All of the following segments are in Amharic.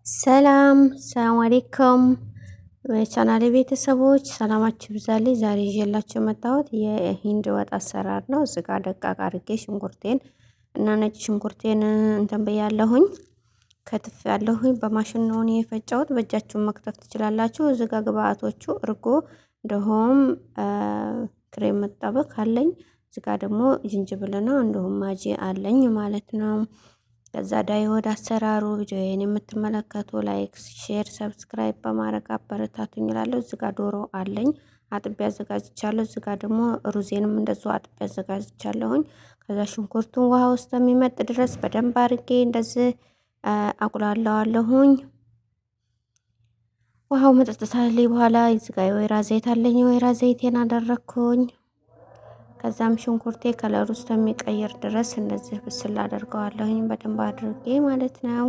ሰላም አለይኩም የቻናሌ ቤተሰቦች ሰላማችሁ ይብዛልኝ። ዛሬ ይዤላችሁ የመጣሁት የሂንድ ወጥ አሰራር ነው። እዚህ ጋር ደቃቅ አድርጌ ሽንኩርቴን እና ነጭ ሽንኩርቴን እንትን ብያለሁኝ፣ ከትፍ ያለሁኝ በማሽን ነው የፈጨሁት። በእጃችሁ መክተፍ ትችላላችሁ። እዚህ ጋር ግብአቶቹ እርጎ እንደውም ክሬም መጠበቅ አለኝ። እዚህ ጋር ደግሞ ዝንጅብልና እንደውም ማጂ አለኝ ማለት ነው። ከዛ ዳይ ወደ አሰራሩ ቪዲዮዬን የምትመለከቱ ላይክ፣ ሼር፣ ሰብስክራይብ በማድረግ አበረታቱኝ እላለሁ። እዚህ ጋር ዶሮ አለኝ አጥቤ አዘጋጅቻለሁ። እዚህ ጋር ደግሞ ሩዜንም እንደዚሁ አጥቤ አዘጋጅቻለሁኝ። ከዛ ሽንኩርቱን ውሃ ውስጥ የሚመጥ ድረስ በደንብ አድርጌ እንደዚህ አቁላለዋለሁኝ። ውሃው መጠጥ ታለኝ በኋላ እዚህ ጋር የወይራ ዘይት አለኝ። የወይራ ዘይቴን አደረኩኝ። ከዛም ሽንኩርቴ ከለር ውስጥ የሚቀይር ድረስ እንደዚህ ብስል አደርገዋለሁኝ በደንብ አድርጌ ማለት ነው።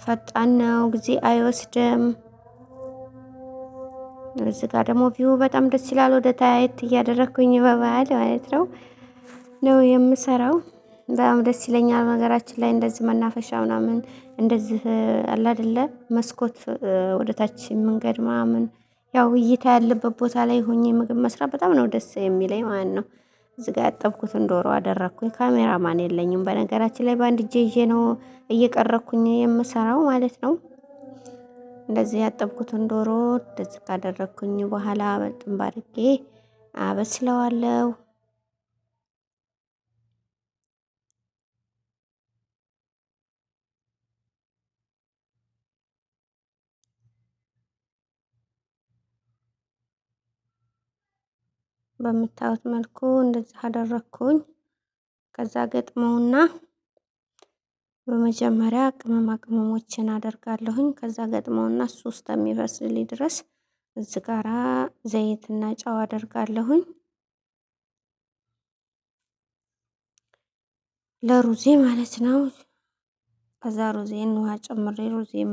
ፈጣን ነው፣ ጊዜ አይወስድም። እዚህ ጋር ደግሞ ቪው በጣም ደስ ይላል። ወደ ታየት እያደረኩኝ በባህል ማለት ነው የምሰራው። በጣም ደስ ይለኛል። ነገራችን ላይ እንደዚህ መናፈሻ ምናምን እንደዚህ አለ አይደለ መስኮት ወደ ታች መንገድ ምናምን ያው እይታ ያለበት ቦታ ላይ ሆኜ ምግብ መስራት በጣም ነው ደስ የሚለኝ ማለት ነው። እዚህ ጋር ያጠብኩትን ዶሮ አደረኩኝ። ካሜራማን የለኝም በነገራችን ላይ በአንድ እጄ ይዤ ነው እየቀረኩኝ የምሰራው ማለት ነው። እንደዚህ ያጠብኩትን ዶሮ እንደዚህ ካደረኩኝ በኋላ በደንብ አድርጌ አበስለዋለሁ። በምታዩት መልኩ እንደዚህ አደረኩኝ። ከዛ ገጥመውና በመጀመሪያ ቅመማ ቅመሞችን አደርጋለሁኝ። ከዛ ገጥመውና እሱ ውስጥ የሚበስልልኝ ድረስ እዚህ ጋራ ዘይትና ጨው አደርጋለሁኝ ለሩዜ ማለት ነው። ከዛ ሩዜን ውሃ ጨምሬ ሩዜም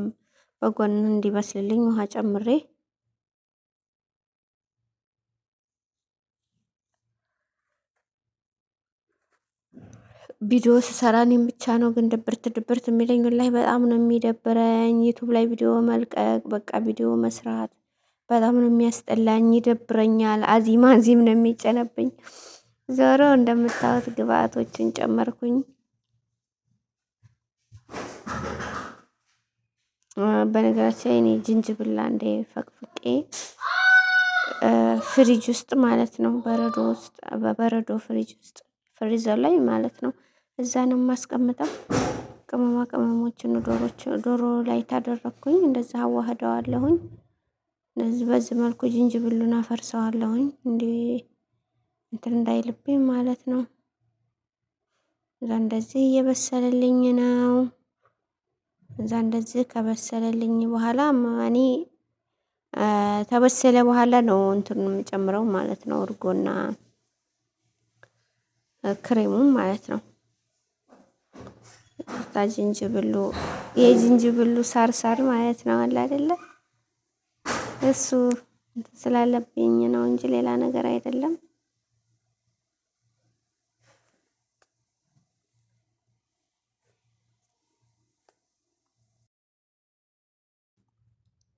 በጎን እንዲበስልልኝ ውሃ ጨምሬ ቪዲዮ ስሰራ እኔም ብቻ ነው ግን ድብርት የሚለኝ ላይ በጣም ነው የሚደብረኝ። ዩቲዩብ ላይ ቪዲዮ መልቀቅ በቃ ቪዲዮ መስራት በጣም ነው የሚያስጠላኝ፣ ይደብረኛል። አዚም ነው የሚጨነብኝ። ዞሮ እንደምታዩት ግብአቶችን ጨመርኩኝ። በነገራችን ላይ እኔ ዝንጅብል አንዴ ፈቅፍቄ ፍሪጅ ውስጥ ማለት ነው በረዶ ውስጥ በበረዶ ፍሪጅ ውስጥ ፍሪዘር ላይ ማለት ነው እዛ ነው የማስቀምጠው። ቅመማ ቅመሞችን ዶሮ ላይ ታደረኩኝ እንደዛ አዋህደዋለሁኝ። እንደዚህ በዚህ መልኩ ዝንጅብሉን አፈርሰዋለሁኝ እንዴ እንትን እንዳይልብኝ ማለት ነው። እዛ እንደዚህ እየበሰለልኝ ነው። እዛ እንደዚህ ከበሰለልኝ በኋላ እኔ ተበሰለ በኋላ ነው እንትን የምጨምረው ማለት ነው እርጎና ክሬሙን ማለት ነው። ዝንጅብሉ የዝንጅብሉ ሳር ማለት ነው አለ አይደለ እሱ ስላለብኝ ነው እንጂ ሌላ ነገር አይደለም።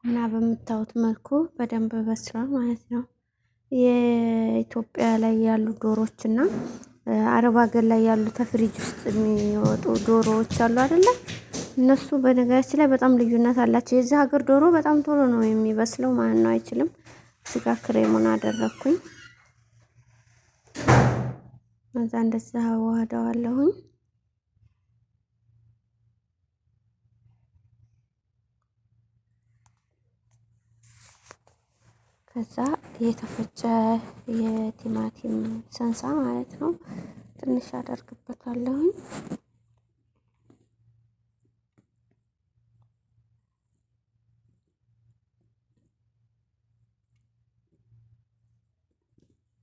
እና በምታዩት መልኩ በደንብ በስሏል ማለት ነው። የኢትዮጵያ ላይ ያሉ ዶሮዎች እና አረብ ሀገር ላይ ያሉ ተፍሪጅ ውስጥ የሚወጡ ዶሮዎች አሉ አይደለ? እነሱ በነገራችን ላይ በጣም ልዩነት አላቸው። የዚህ ሀገር ዶሮ በጣም ቶሎ ነው የሚበስለው ማለት ነው፣ አይችልም። ስጋ ክሬሙን አደረኩኝ። እዛ እንደዛ አዋህደዋለሁኝ። ከዛ የተፈጨ የቲማቲም ሰንሳ ማለት ነው ትንሽ አደርግበታለሁኝ።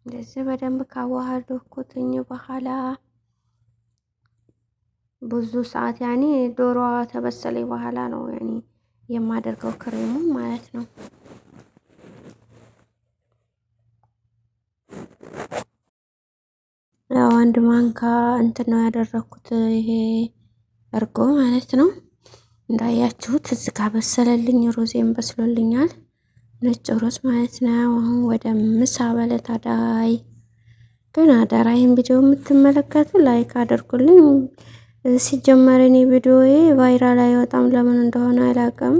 እንደዚህ በደንብ ካዋሃድኩትኝ በኋላ ብዙ ሰዓት ያኔ ዶሮዋ ተበሰለኝ በኋላ ነው ያኔ የማደርገው ክሬሙን ማለት ነው። ያው አንድ ማንካ እንትን ነው ያደረኩት ይሄ እርጎ ማለት ነው። እንዳያችሁት እዚህ ጋር በሰለልኝ ሩዜን በስሎልኛል። ነጭ ሩዝ ማለት ነው። አሁን ወደ ምሳ በለት አዳይ ግን አዳራ ይህን ቪዲዮ የምትመለከቱ ላይክ አድርጉልኝ። ሲጀመር እኔ ቪዲዮዬ ቫይራል አይወጣም ለምን እንደሆነ አላውቅም።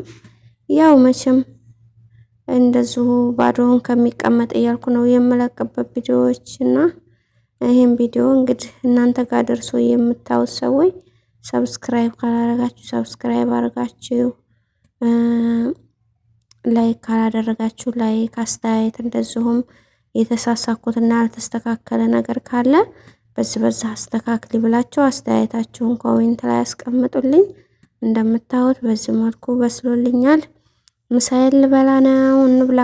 ያው መቼም እንደዚሁ ባዶውን ከሚቀመጥ እያልኩ ነው የምለቅበት ቪዲዮዎች እና ይሄን ቪዲዮ እንግዲህ እናንተ ጋር ደርሶ የምታዩት ሰዎች ሰብስክራይብ ካላደረጋችሁ ሰብስክራይብ አድርጋችሁ ላይክ ካላደረጋችሁ ላይክ፣ አስተያየት እንደዚሁም የተሳሳኩትና ያልተስተካከለ ነገር ካለ በዛ አስተካክሊ ብላችሁ አስተያየታችሁን ኮሜንት ላይ አስቀምጡልኝ። እንደምታዩት በዚህ መልኩ በስሎልኛል። ምሳዬን ልበላ ነው፣ እንብላ።